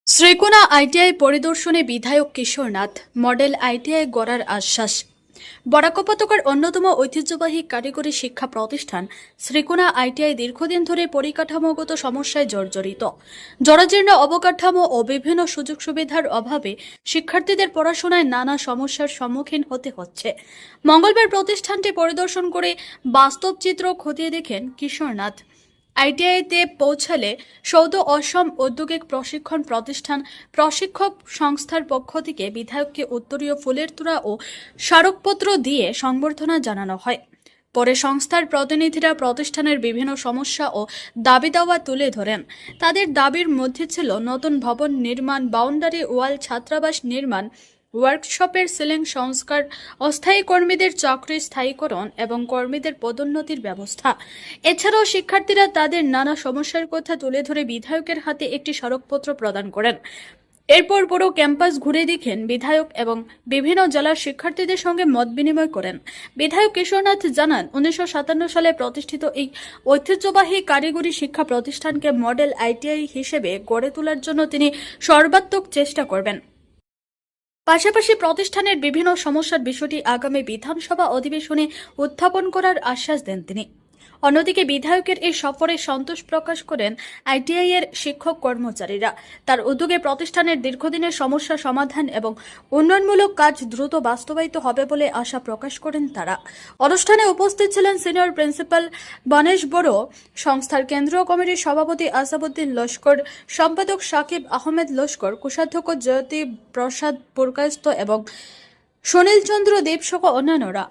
Srikona ITI পরিদর্শনে বিধায়ক Kishornath model ITI গড়ার আশ্বাস। বরাক উপত্যকার অন্যতম ঐতিহ্যবাহী কারিগরি শিক্ষা প্রতিষ্ঠান শ্রীকোনা আইটিআই দীর্ঘদিন ধরে পরিকাঠামোগত সমস্যায় জর্জরিত। জরাজীর্ণ অবকাঠামো ও বিভিন্ন সুযোগ সুবিধার অভাবে শিক্ষার্থীদের পড়াশোনায় নানা সমস্যার সম্মুখীন হতে হচ্ছে। মঙ্গলবার প্রতিষ্ঠানটি পরিদর্শন করে বাস্তব চিত্র খতিয়ে দেখেন কিশোরনাথ। আইটিআইতে পৌঁছালে সৌদ অসম ঔদ্যোগিক প্রশিক্ষণ প্রতিষ্ঠান প্রশিক্ষক সংস্থার পক্ষ থেকে বিধায়ককে উত্তরীয় ফুলের তোড়া ও স্মারকপত্র দিয়ে সংবর্ধনা জানানো হয়। পরে সংস্থার প্রতিনিধিরা প্রতিষ্ঠানের বিভিন্ন সমস্যা ও দাবি দাওয়া তুলে ধরেন। তাদের দাবির মধ্যে ছিল নতুন ভবন নির্মাণ, বাউন্ডারি ওয়াল, ছাত্রাবাস নির্মাণ, ওয়ার্কশপের সিলিং সংস্কার, অস্থায়ী কর্মীদের চাকরি স্থায়ীকরণ এবং কর্মীদের পদোন্নতির ব্যবস্থা। এছাড়াও শিক্ষার্থীরা তাদের নানা সমস্যার কথা তুলে ধরে বিধায়কের হাতে একটি স্মারকপত্র প্রদান করেন। এরপর পুরো ক্যাম্পাস ঘুরে দেখেন বিধায়ক এবং বিভিন্ন জেলার শিক্ষার্থীদের সঙ্গে মত বিনিময় করেন। বিধায়ক কিশোরনাথ জানান, 1957 সালে প্রতিষ্ঠিত এই ঐতিহ্যবাহী কারিগরি শিক্ষা প্রতিষ্ঠানকে মডেল আইটিআই হিসেবে গড়ে তোলার জন্য তিনি সর্বাত্মক চেষ্টা করবেন। পাশাপাশি প্রতিষ্ঠানের বিভিন্ন সমস্যার বিষয়টি আগামী বিধানসভা অধিবেশনে উত্থাপন করার আশ্বাস দেন তিনি। অন্যদিকে বিধায়কের এই সফরে সন্তোষ প্রকাশ করেন আইটিআই এর শিক্ষক কর্মচারীরা। তার উদ্যোগে প্রতিষ্ঠানের দীর্ঘদিনের সমস্যা সমাধান এবং উন্নয়নমূলক কাজ দ্রুত বাস্তবায়িত হবে বলে আশা প্রকাশ করেন তারা। অনুষ্ঠানে উপস্থিত ছিলেন সিনিয়র প্রিন্সিপাল বনেশ বড়ো, সংস্থার কেন্দ্রীয় কমিটির সভাপতি আসাবউদ্দিন লস্কর, সম্পাদক সাকিব আহমেদ লস্কর, কোষাধ্যক্ষ জ্যোতি প্রসাদ পুরকায়স্থ এবং সুনীল চন্দ্র দেব সহ অন্যান্যরা।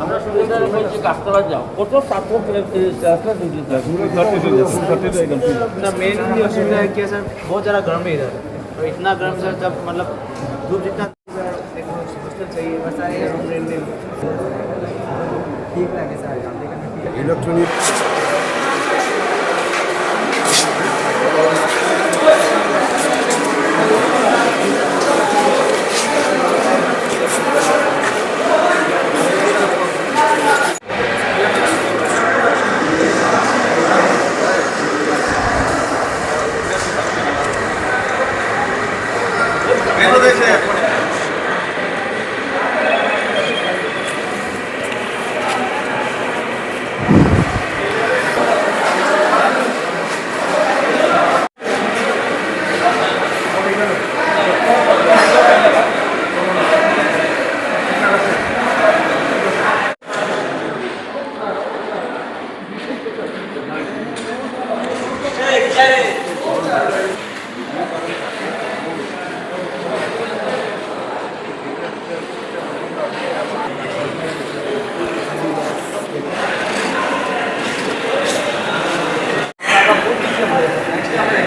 আমরা সুবিধার বলছি কাস্টমার যাও কত ছাত্র ना मेन असुविधा है कि सर बहुत ज़्यादा गर्म है इधर, तो इतना गर्म सर जब मतलब धूप जितना हॉस्टल चाहिए वैसा है रूम रेंट ठीक लगे सर इलेक्ट्रॉनिक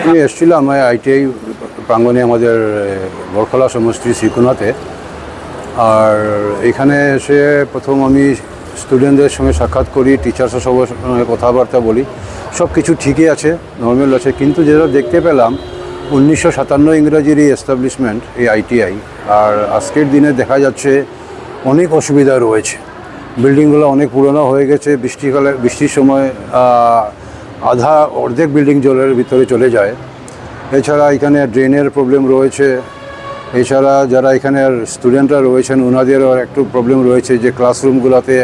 আমি এসেছিলাম আইটিআই প্রাঙ্গণে আমাদের বরখলা সমষ্টি শ্রীকোনাতে। আর এখানে এসে প্রথম আমি স্টুডেন্টদের সঙ্গে সাক্ষাৎ করি, টিচার্সের সঙ্গে কথাবার্তা বলি। সব কিছু ঠিকই আছে, নর্মাল আছে, কিন্তু যেটা দেখতে পেলাম 1957 ইংরাজিরই এস্টাবলিশমেন্ট এই আইটিআই, আর আজকের দিনে দেখা যাচ্ছে অনেক অসুবিধা রয়েছে। বিল্ডিংগুলো অনেক পুরনো হয়ে গেছে, বৃষ্টির সময় অর্ধেক বিল্ডিং জলের ভিতরে চলে যায়। এছাড়া এখানে ড্রেনের প্রবলেম রয়েছে। এছাড়া যারা এখানের স্টুডেন্টরা রয়েছেন ওনাদেরও একটু প্রবলেম রয়েছে যে ক্লাসরুমগুলোতে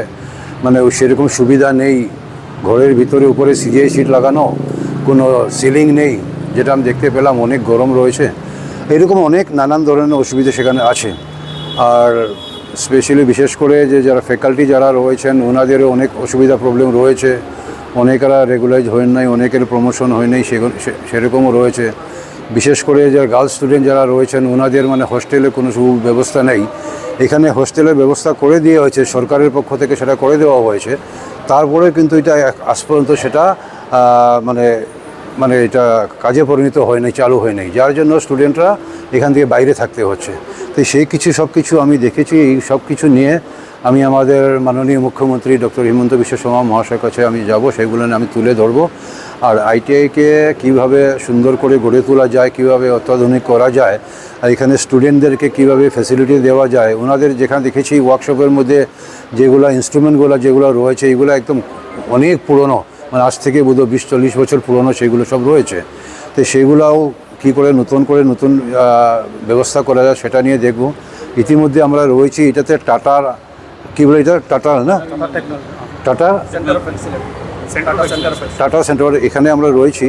মানে সেরকম সুবিধা নেই, ঘরের ভিতরে উপরে সিজিআই সিট লাগানো, কোনো সিলিং নেই, যেটা আমি দেখতে পেলাম। অনেক গরম রয়েছে, এরকম অনেক নানান ধরনের অসুবিধা সেখানে আছে। আর স্পেশালি বিশেষ করে যে যারা ফ্যাকাল্টি যারা রয়েছেন ওনাদেরও অনেক অসুবিধা প্রবলেম রয়েছে। অনেকেরা রেগুলাইজ হয় নাই, অনেকের প্রমোশন হয় নাই, সেরকমও রয়েছে। বিশেষ করে যারা গার্লস স্টুডেন্ট যারা রয়েছেন ওনাদের মানে হোস্টেলে কোনো সুব্যবস্থা নেই। এখানে হোস্টেলের ব্যবস্থা করে দেওয়া হয়েছে, সরকারের পক্ষ থেকে সেটা করে দেওয়া হয়েছে। তারপরে কিন্তু এটা আজ পর্যন্ত সেটা মানে এটা কাজে পরিণত হয় নাই, চালু হয় নাই, যার জন্য স্টুডেন্টরা এখান থেকে বাইরে থাকতে হচ্ছে। তো সেই সব কিছু আমি দেখেছি। এই সব কিছু নিয়ে আমি আমাদের মাননীয় মুখ্যমন্ত্রী ডক্টর হিমন্ত বিশ্ব শর্মা মহাশয়ের কাছে আমি যাব, সেগুলো আমি তুলে ধরবো। আর আইটিআইকে কীভাবে সুন্দর করে গড়ে তোলা যায়, কীভাবে অত্যাধুনিক করা যায়, আর এখানে স্টুডেন্টদেরকে কীভাবে ফ্যাসিলিটি দেওয়া যায়। ওনাদের যেখানে দেখেছি ওয়ার্কশপের মধ্যে যেগুলো ইনস্ট্রুমেন্টগুলো যেগুলো রয়েছে এগুলো একদম অনেক পুরনো, মানে আজ থেকে বোধহয় 20-40 বছর পুরনো সেগুলো সব রয়েছে। তো সেগুলোও কী করে নতুন ব্যবস্থা করা যায় সেটা নিয়ে দেখব। ইতিমধ্যে আমরা রয়েছি এটাতে টাটার কী বলে, এটা টাটা না, টাটা সেন্টার, এখানে আমরা রয়েছি।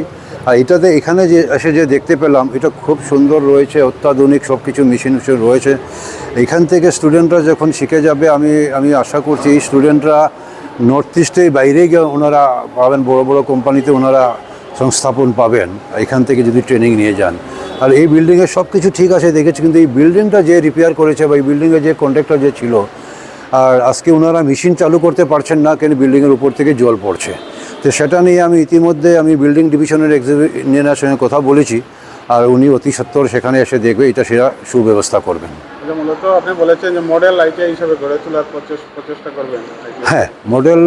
আর এটাতে এখানে যে এসে যে দেখতে পেলাম এটা খুব সুন্দর রয়েছে, অত্যাধুনিক সব কিছু মেশিন রয়েছে। এখান থেকে স্টুডেন্টরা যখন শিখে যাবে আমি আশা করছি এই স্টুডেন্টরা নর্থ ইস্টের বাইরে গিয়ে ওনারা পাবেন, বড় বড় কোম্পানিতে ওনারা সংস্থাপন পাবেন এখান থেকে যদি ট্রেনিং নিয়ে যান। আর এই বিল্ডিংয়ের সব কিছু ঠিক আছে দেখেছি, কিন্তু এই বিল্ডিংটা যে রিপেয়ার করেছে বা এই বিল্ডিংয়ের যে কন্ট্রাক্টর যে ছিল, আর আজকে ওনারা মেশিন চালু করতে পারছেন না, কেন বিল্ডিংয়ের উপর থেকে জল পড়ছে। তো সেটা নিয়ে আমি ইতিমধ্যে বিল্ডিং ডিভিশনের ইঞ্জিনিয়ারের সঙ্গে কথা বলেছি, আর উনি অতি সত্বর সেখানে এসে দেখবে, এটা সেটা সুব্যবস্থা করবেন। মূলত আপনি বলেছেন যে মডেল আইটিআই হিসাবে গড়ে তোলার প্রচেষ্টা করবেন। হ্যাঁ, মডেল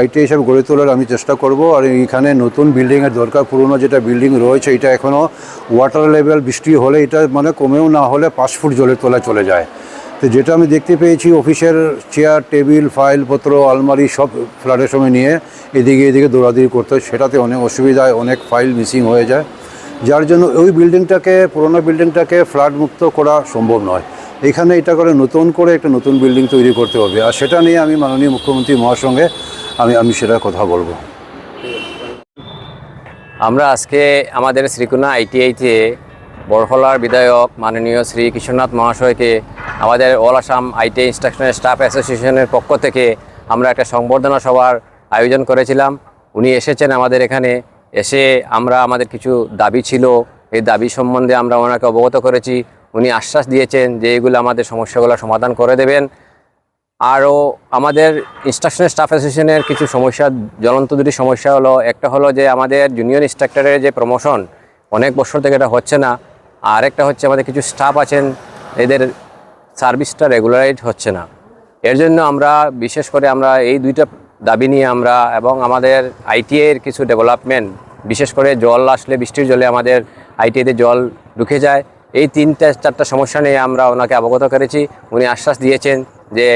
আইটিআই হিসাবে গড়ে তোলার আমি চেষ্টা করব। আর এখানে নতুন বিল্ডিংয়ের দরকার। পুরনো যেটা বিল্ডিং রয়েছে এটা এখনও ওয়াটার লেভেল বৃষ্টি হলে এটা মানে কমেও না হলে 5 ফুট জলের তলায় চলে যায়। তো যেটা আমি দেখতে পেয়েছি অফিসের চেয়ার টেবিল ফাইলপত্র আলমারি সব ফ্লাডের সময় নিয়ে এদিকে দৌড়াদৌড়ি করতে হয়, সেটাতে অনেক অসুবিধায় অনেক ফাইল মিসিং হয়ে যায়, যার জন্য ওই পুরোনো বিল্ডিংটাকে ফ্লাড মুক্ত করা সম্ভব নয়। এখানে এটা করে নতুন করে একটা নতুন বিল্ডিং তৈরি করতে হবে। আর সেটা নিয়ে আমি মাননীয় মুখ্যমন্ত্রী মহাশয়ের সঙ্গে আমি সেটা কথা বলবো। আমরা আজকে আমাদের শ্রীকোনা আইটিআইতে বড়খলার বিধায়ক মাননীয় শ্রী কিশোরনাথ মহাশয়কে আমাদের all Assam ITI instructional staff অ্যাসোসিয়েশনের পক্ষ থেকে আমরা একটা সংবর্ধনা সভার আয়োজন করেছিলাম। উনি এসেছেন আমাদের এখানে, এসে আমরা আমাদের কিছু দাবি ছিল, এই দাবি সম্বন্ধে আমরা ওনাকে অবগত করেছি। উনি আশ্বাস দিয়েছেন যে এগুলো আমাদের সমস্যাগুলো সমাধান করে দেবেন। আরও আমাদের ইনস্ট্রাকশনাল স্টাফ অ্যাসোসিয়েশনের কিছু সমস্যা, জ্বলন্ত দুটি সমস্যা হলো, একটা হলো যে আমাদের জুনিয়র ইনস্ট্রাক্টরের যে প্রমোশন অনেক বছর থেকে এটা হচ্ছে না, আর একটা হচ্ছে আমাদের কিছু স্টাফ আছেন এদের সার্ভিসটা রেগুলারাইজ হচ্ছে না। এর জন্য আমরা বিশেষ করে আমরা এই দুইটা দাবি নিয়ে আমরা এবং আমাদের আইটিআইয়ের কিছু ডেভেলপমেন্ট, বিশেষ করে জল আসলে বৃষ্টির জলে আমাদের আইটিআইতে জল ঢুকে যায়, এই 3-4টা সমস্যা নিয়ে আমরা ওনাকে অবগত করেছি। উনি আশ্বাস দিয়েছেন যে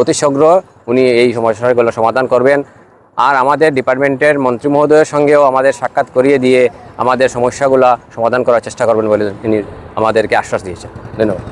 অতি শীঘ্র উনি এই সমস্যাগুলো সমাধান করবেন। আর আমাদের ডিপার্টমেন্টের মন্ত্রী মহোদয়ের সঙ্গেও আমাদের সাক্ষাৎ করিয়ে দিয়ে আমাদের সমস্যাগুলো সমাধান করার চেষ্টা করবেন বলে তিনি আমাদেরকে আশ্বাস দিয়েছেন। ধন্যবাদ।